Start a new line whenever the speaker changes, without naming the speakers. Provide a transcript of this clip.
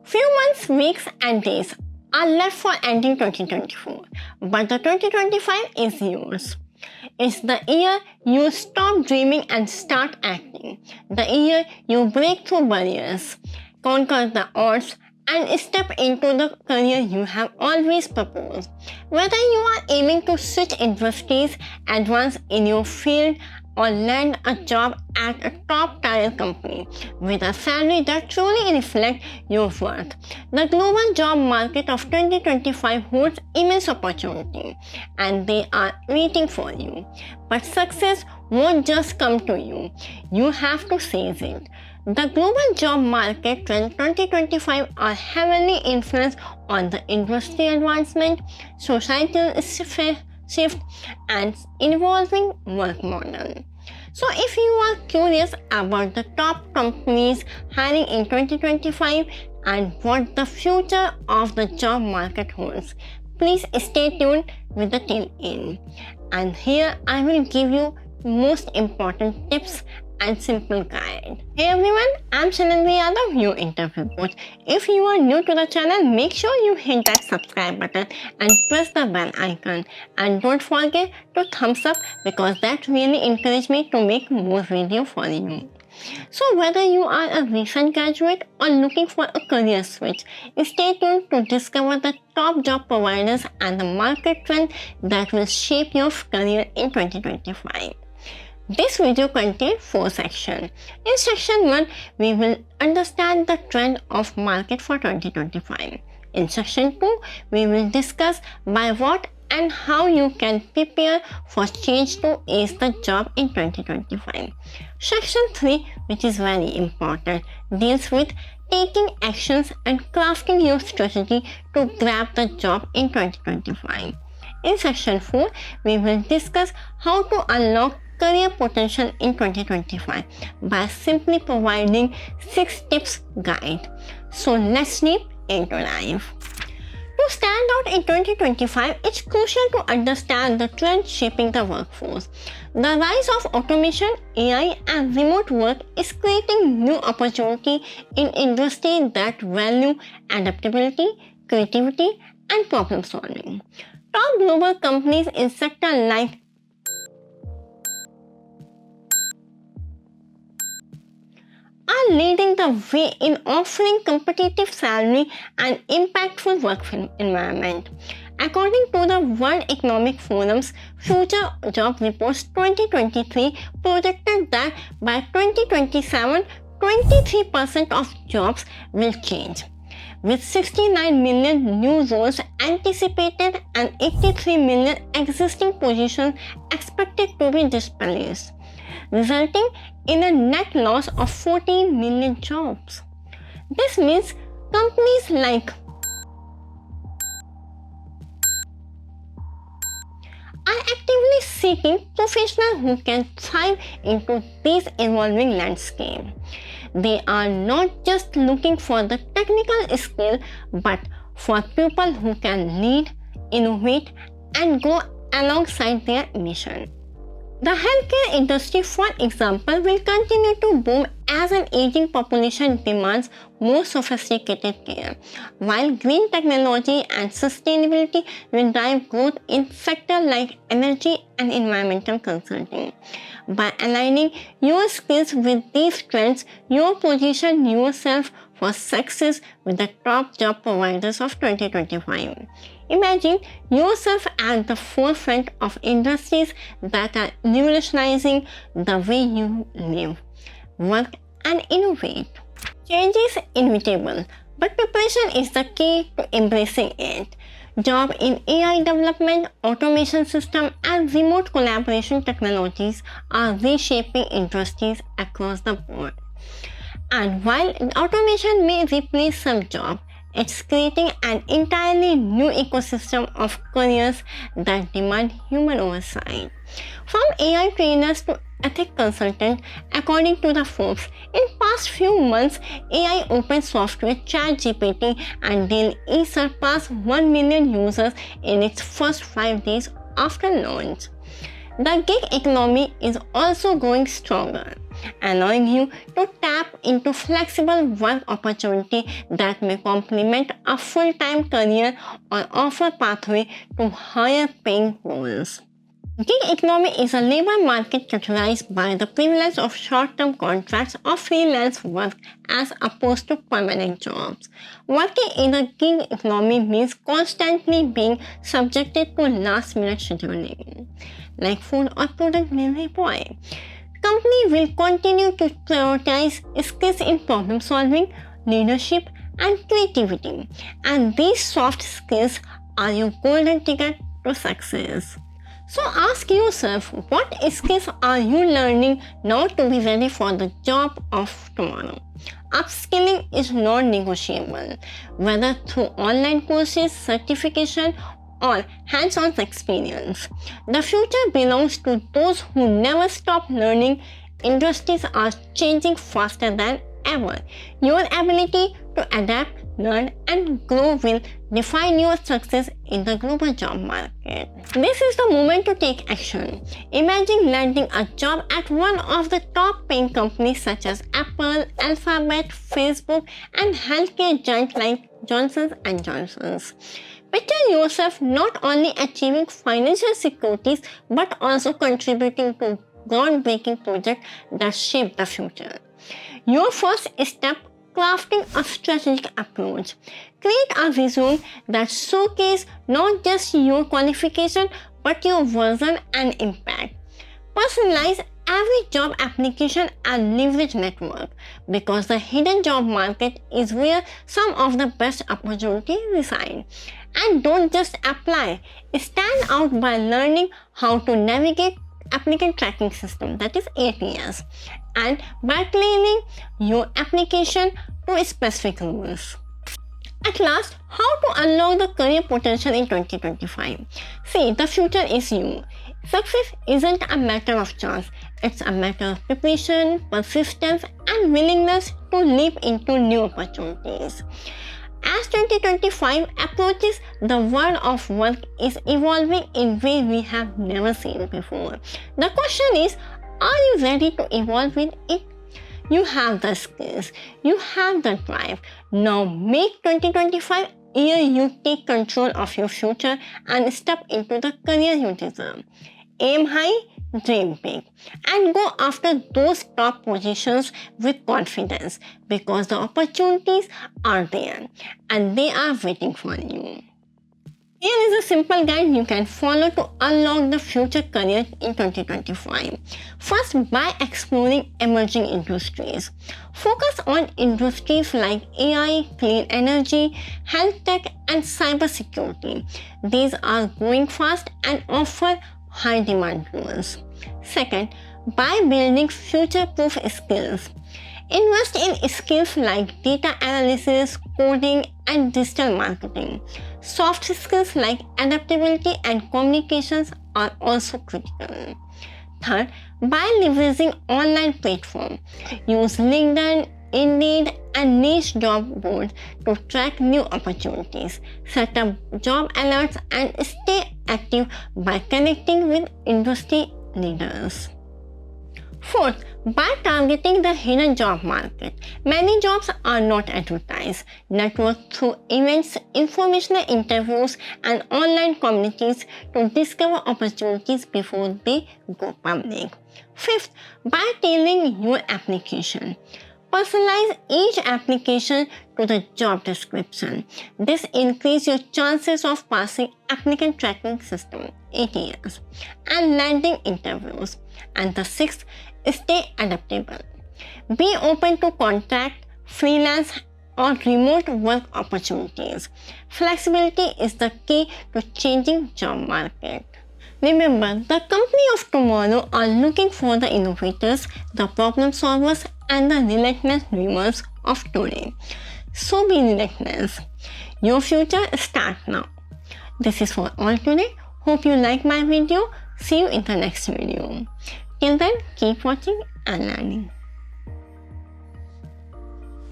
Few months, weeks, and days are left for ending 2024, but the 2025 is yours. It's the year you stop dreaming and start acting. The year you break through barriers, conquer the odds, and step into the career you have always proposed. Whether you are aiming to switch industries, advance in your field, or land a job at a top tier company with a salary that truly reflects your worth. The global job market of 2025 holds immense opportunity and they are waiting for you. But success won't just come to you. You have to seize it. The global job market trends 2025 are heavily influenced on the industry advancement, societal shift, and evolving work model. So if you are curious about the top companies hiring in 2025 and what the future of the job market holds, please stay tuned with the till end. And here I will give you most important tips and simple guide. Hey everyone, I'm Shanandri Yadav, your interview coach. If you are new to the channel, make sure you hit that subscribe button and press the bell icon. And don't forget to thumbs up because that really encourages me to make more videos for you. So whether you are a recent graduate or looking for a career switch, stay tuned to discover the top job providers and the market trend that will shape your career in 2025. This video contains 4 sections. In section 1, we will understand the trend of market for 2025. In section 2, we will discuss by what and how you can prepare for change to ace the job in 2025. Section 3, which is very important, deals with taking actions and crafting your strategy to grab the job in 2025. In section 4, we will discuss how to unlock career potential in 2025 by simply providing 6 tips guide. So let's leap into life. To stand out in 2025, it's crucial to understand the trend shaping the workforce. The rise of automation, AI, and remote work is creating new opportunity in industries that value adaptability, creativity, and problem solving. Top global companies in sectors like are leading the way in offering competitive salary and impactful work environment. According to the World Economic Forum's Future Job Reports 2023 projected that by 2027, 23% of jobs will change, with 69 million new roles anticipated and 83 million existing positions expected to be displaced, resulting in a net loss of 14 million jobs. This means companies like are actively seeking professionals who can thrive into this evolving landscape. They are not just looking for the technical skill, but for people who can lead, innovate, and go alongside their mission. The healthcare industry, for example, will continue to boom as an aging population demands more sophisticated care, while green technology and sustainability will drive growth in sectors like energy and environmental consulting. By aligning your skills with these trends, you position yourself for success with the top job providers of 2025. Imagine yourself at the forefront of industries that are revolutionizing the way you live, work, and innovate. Change is inevitable, but preparation is the key to embracing it. Jobs in AI development, automation systems, and remote collaboration technologies are reshaping industries across the board. And while automation may replace some jobs, it's creating an entirely new ecosystem of careers that demand human oversight. From AI trainers to ethics consultants, according to the Forbes, in past few months, AI open software ChatGPT and DALL-E surpassed 1 million users in its first 5 days after launch. The gig economy is also growing stronger. allowing you to tap into flexible work opportunity that may complement a full-time career or offer pathway to higher paying roles. Gig economy is a labor market characterized by the prevalence of short-term contracts or freelance work as opposed to permanent jobs. Working in a gig economy means constantly being subjected to last-minute scheduling, like food or product delivery boy. Company will continue to prioritize skills in problem solving, leadership, and creativity, and these soft skills are your golden ticket to success. So ask yourself, what skills are you learning now to be ready for the job of tomorrow? Upskilling is non-negotiable, whether through online courses, certification, or hands-on experience. The future belongs to those who never stop learning. Industries are changing faster than ever. Your ability to adapt, learn, and grow will define your success in the global job market. This is the moment to take action. Imagine landing a job at one of the top paying companies such as Apple, Alphabet, Facebook, and healthcare giants like Johnson & Johnson. Picture yourself not only achieving financial securities but also contributing to groundbreaking projects that shape the future. Your first step: crafting a strategic approach. Create a resume that showcases not just your qualification but your vision and impact. Personalize every job application and leverage network, because the hidden job market is where some of the best opportunities reside. And don't just apply. Stand out by learning how to navigate applicant tracking system, that is ATS, and by tailoring your application to specific rules. At last, how to unlock the career potential in 2025? See, the future is you. Success isn't a matter of chance, it's a matter of preparation, persistence, and willingness to leap into new opportunities. As 2025 approaches, the world of work is evolving in ways we have never seen before. The question is, are you ready to evolve with it? You have the skills, you have the drive. Now make 2025 year you take control of your future and step into the career you deserve. Aim high, dream big, and go after those top positions with confidence, because the opportunities are there and they are waiting for you. Here is a simple guide you can follow to unlock the future career in 2025. First, by exploring emerging industries. Focus on industries like AI, clean energy, health tech, and cybersecurity. These are growing fast and offer high demand roles. Second, by building future-proof skills. Invest in skills like data analysis, coding, and digital marketing. Soft skills like adaptability and communications are also critical. Third, by leveraging online platforms. Use LinkedIn, Indeed, and niche job boards to track new opportunities. Set up job alerts and stay active by connecting with industry leaders. Fourth, by targeting the hidden job market. Many jobs are not advertised. Network through events, informational interviews, and online communities to discover opportunities before they go public. Fifth, by tailoring your application. Personalize each application to the job description. This increases your chances of passing applicant tracking system ATS and landing interviews. And the sixth, stay adaptable. Be open to contract, freelance, or remote work opportunities. Flexibility is the key to changing job market. Remember, the company of tomorrow are looking for the innovators, the problem solvers, and the relentless dreamers of today. So be relentless. Your future starts now. This is for all today. Hope you like my video. See you in the next video. Till then, keep watching and learning.